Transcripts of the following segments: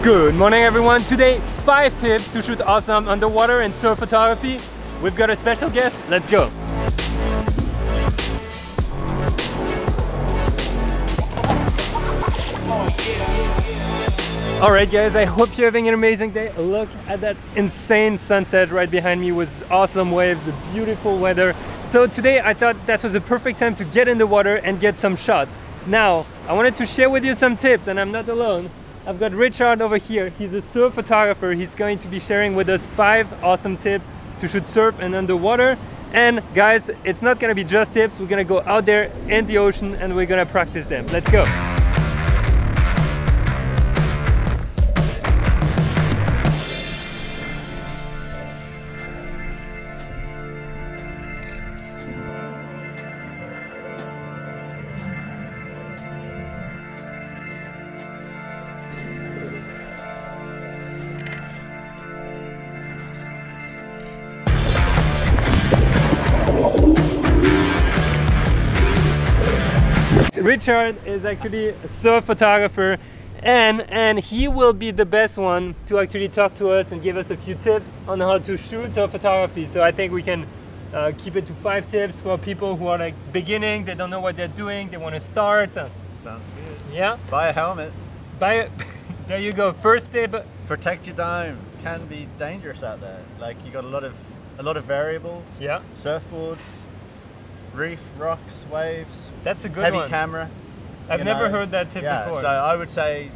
Good morning everyone. Today 5 tips to shoot awesome underwater and surf photography. We've got a special guest. Let's go. Alright guys, I hope you're having an amazing day. Look at that insane sunset right behind me with awesome waves, the beautiful weather. So today I thought that was a perfect time to get in the water and get some shots. Now, I wanted to share with you some tips, and I'm not alone. I've got Richard over here. He's a surf photographer. He's going to be sharing with us 5 awesome tips to shoot surf and underwater. And guys, it's not gonna be just tips. We're gonna go out there in the ocean and we're gonna practice them. Let's go. Richard is actually a surf photographer and he will be the best one to actually talk to us and give us a few tips on how to shoot surf photography. So I think we can keep it to 5 tips for people who are like beginning, they don't know what they're doing, they want to start. Sounds good. Yeah? Buy a helmet. There you go. First tip. Protect your dome. Can be dangerous out there. Like you got a lot of variables. Yeah. Surfboards, reef, rocks, waves. That's a good heavy one. camera. I've never heard that tip before. So I would say,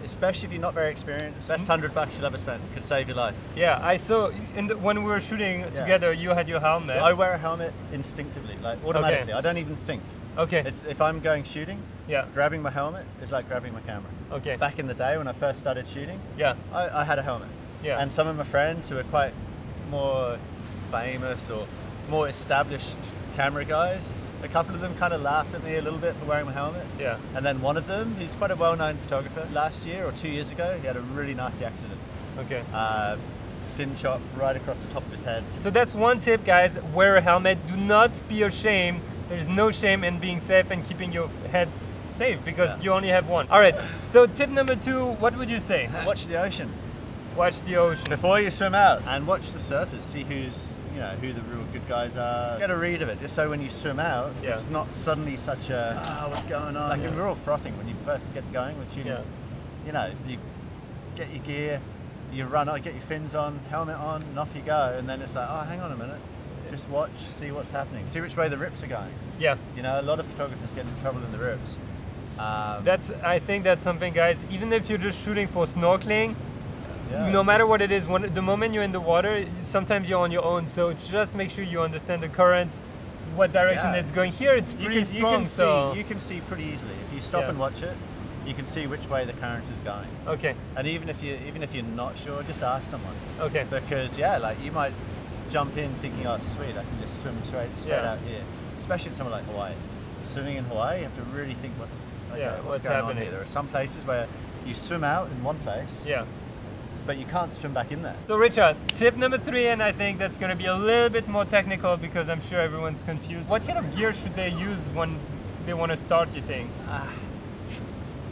especially if you're not very experienced, best $100 you'll ever spend could save your life. Yeah, I saw when we were shooting together, you had your helmet. I wear a helmet instinctively, like automatically. Okay. I don't even think. Okay. If I'm going shooting, grabbing my helmet is like grabbing my camera. Okay. Back in the day when I first started shooting, I had a helmet. Yeah. And some of my friends who are quite more famous or more established camera guys, a couple of them kind of laughed at me a little bit for wearing my helmet. Yeah. And then one of them, he's quite a well-known photographer, last year or 2 years ago, he had a really nasty accident. Okay. Fin chop right across the top of his head. So that's one tip, guys. Wear a helmet. Do not be ashamed. There's no shame in being safe and keeping your head safe because you only have one. All right. So tip number 2, what would you say? Watch the ocean. Watch the ocean. Before you swim out, and watch the surfers. See who the real good guys are. Get a read of it, just so when you swim out, it's not suddenly such a, what's going on? Like we're all frothing when you first get going with shooting. You know, you get your gear, you run out, get your fins on, helmet on, and off you go. And then it's like, oh, hang on a minute. Just watch, see what's happening. See which way the rips are going. Yeah. You know, a lot of photographers get in trouble in the rips. I think that's something, guys, even if you're just shooting for snorkeling, no matter what it is, the moment you're in the water, sometimes you're on your own. So just make sure you understand the currents, what direction it's going. Here it's pretty strong. You can see pretty easily. If you stop and watch it, you can see which way the current is going. Okay. And even if you're not sure, just ask someone. Okay. Because like you might jump in thinking, oh sweet, I can just swim straight out here. Especially in somewhere like Hawaii. Swimming in Hawaii, you have to really think what's going happening on here. There are some places where you swim out in one place. Yeah. But you can't swim back in there. So Richard, tip number 3, and I think that's going to be a little bit more technical because I'm sure everyone's confused. What kind of gear should they use when they want to start, you think?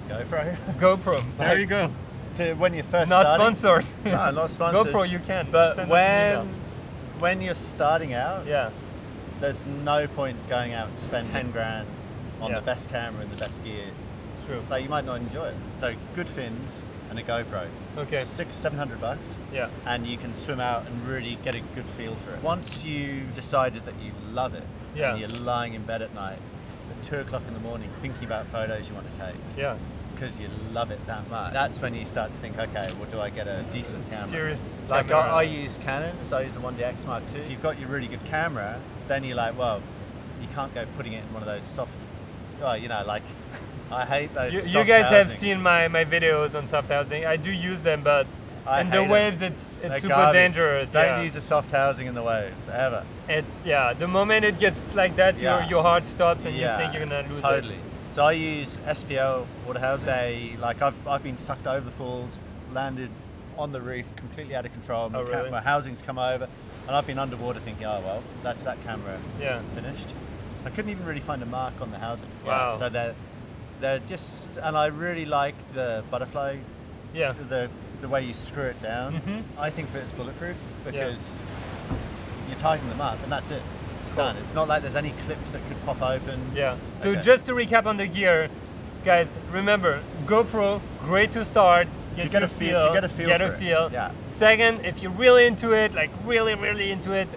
GoPro. GoPro, there you go. When you're first not starting. Sponsored. No, not sponsored. GoPro you can. But when you're starting out, there's no point going out and spend 10 grand on the best camera and the best gear. It's true. Like you might not enjoy it. So good fins and a GoPro. Okay. $600-700. Yeah. And you can swim out and really get a good feel for it. Once you've decided that you love it, and you're lying in bed at night at 2 o'clock in the morning thinking about photos you want to take. Yeah. Because you love it that much. That's when you start to think, okay, well, do I get a decent camera? Serious. Like I use Canon, so I use a 1DX Mark II. If you've got your really good camera, then you're like, well, you can't go putting it in one of those soft, like. I hate those. You guys have seen my videos on soft housing. I do use them, but in the waves it's super dangerous. Don't use a soft housing in the waves ever. It's the moment it gets like that, your heart stops and you think you're gonna lose it. Totally. So I use SPL water housing. I've been sucked over the falls, landed on the reef, completely out of control. My housing's come over, and I've been underwater thinking, oh well, that's that camera finished. I couldn't even really find a mark on the housing. Wow. So they're just, and I really like the butterfly Yeah. The way you screw it down, I think that it's bulletproof because you tighten them up and that's it. Done. It's not like there's any clips that could pop open. Yeah. So just to recap on the gear, guys, remember GoPro, great to start. Get a feel. Yeah. Second, if you're really into it, like really into it,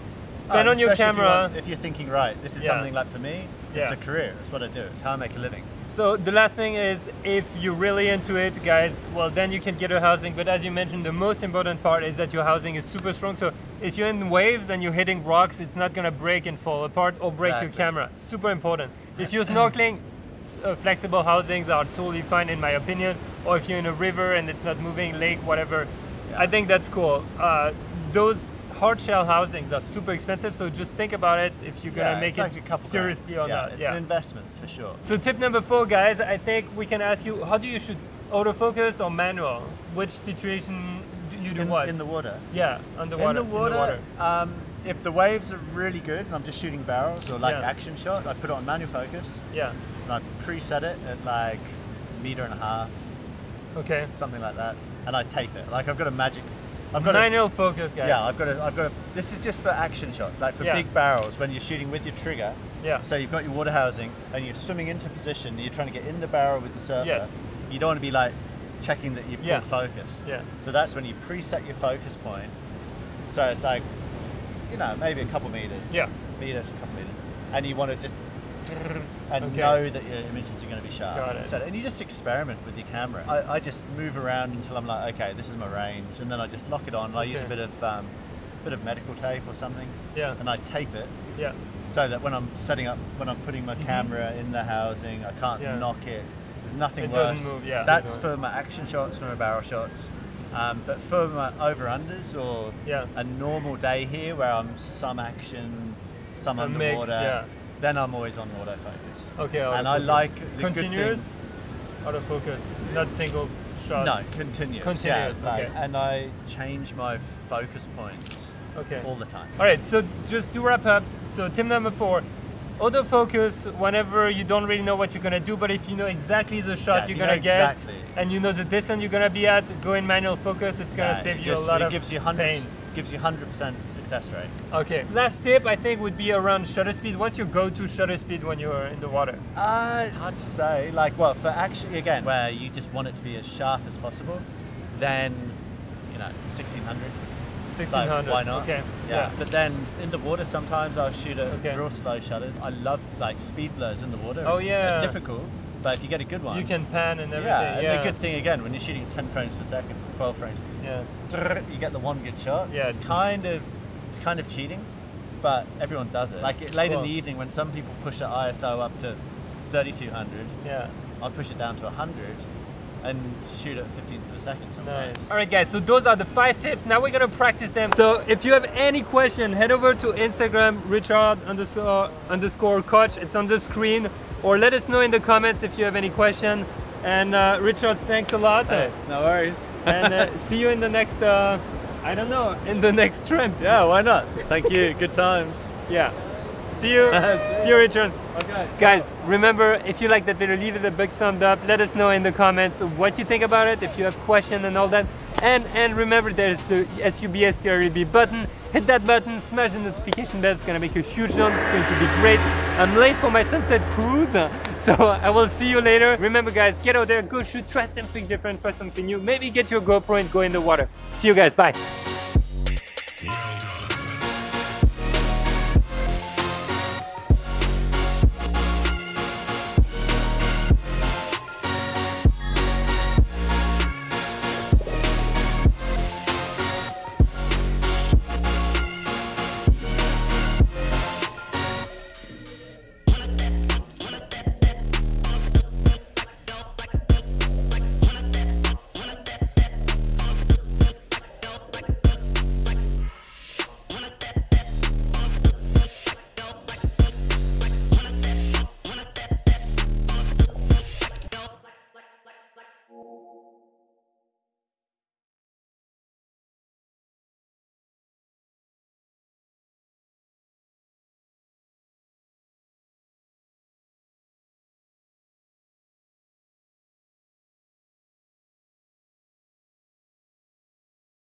spend on your camera. If you're thinking, right, this is something like for me, it's a career. It's what I do. It's how I make a living. So the last thing is, if you're really into it, guys, well then you can get a housing. But as you mentioned, the most important part is that your housing is super strong. So if you're in waves and you're hitting rocks, it's not gonna break and fall apart or break your camera. Super important. If you're snorkeling, flexible housings are totally fine in my opinion. Or if you're in a river and it's not moving, lake, whatever, I think that's cool. Those hard shell housings are super expensive, so just think about it if you're gonna make it seriously or not. It's an investment for sure. So tip number 4, guys, I think we can ask you, how do you shoot? Autofocus or manual? Which situation do you do what? In the water? Yeah, underwater. In the water. If the waves are really good and I'm just shooting barrels or like action shot, I put it on manual focus. Yeah. And I preset it at like 1.5 meters. Okay. Something like that. And I tape it. Like I've got a magic. Manual focus, guys. Yeah, I've got a. This is just for action shots, like for big barrels when you're shooting with your trigger. Yeah. So you've got your water housing and you're swimming into position. And you're trying to get in the barrel with the surfer. Yes. You don't want to be like checking that you've pulled focus. Yeah. So that's when you preset your focus point. So it's like, you know, maybe a couple meters. Yeah. A couple meters, and you want to just and know that your images are going to be sharp. Got it. So, and you just experiment with your camera. I just move around until I'm like, okay, this is my range, and then I just lock it on. I use a bit of medical tape or something. Yeah. And I tape it. Yeah. So that when I'm setting up, when I'm putting my camera in the housing, I can't knock it. There's nothing worse. Doesn't move, That's for my action shots, for my barrel shots. But for my over-unders or a normal day here where I'm some action, some underwater, then I'm always on autofocus. Okay. And I like the continuous autofocus, not single shot. No, continuous. Continuous. And I change my focus points all the time. All right. So just to wrap up, so tip number 4. Autofocus whenever you don't really know what you're gonna do, but if you know exactly the shot you're gonna get and you know the distance you're gonna be at, go in manual focus. It's gonna save you a lot of pain. Gives you 100% success rate. Okay. Last tip I think would be around shutter speed. What's your go-to shutter speed when you're in the water? Hard to say. Like, well, for action again, where you just want it to be as sharp as possible, then 1600. 1600. So why not? Okay. Yeah. But then in the water, sometimes I'll shoot at real slow shutters. I love like speed blurs in the water. Oh yeah. They're difficult, but if you get a good one, you can pan and everything. Yeah. And the good thing again, when you're shooting 10 frames per second, 12 frames, you get the one good shot. Yeah. It's kind of cheating, but everyone does it. Like late in the evening, when some people push the ISO up to 3200. Yeah. I push it down to 100. And shoot at 15 per second sometimes. Nice. Alright guys, so those are the 5 tips. Now we're gonna practice them. So if you have any question, head over to Instagram, Richard_coach. It's on the screen. Or let us know in the comments if you have any question. And Richard, thanks a lot. Hey, no worries. And see you in the next, I don't know, in the next trip. Yeah, why not? Thank you, good times. Yeah. See you. See you, Richard. Okay. Guys, remember, if you like that video, leave it a big thumbs up. Let us know in the comments what you think about it, if you have questions and all that. And remember, there's the SUBS CRB button. Hit that button, smash the notification bell. It's going to make a huge noise. It's going to be great. I'm late for my sunset cruise, so I will see you later. Remember, guys, get out there, go shoot, try something different, try something new. Maybe get your GoPro and go in the water. See you guys. Bye.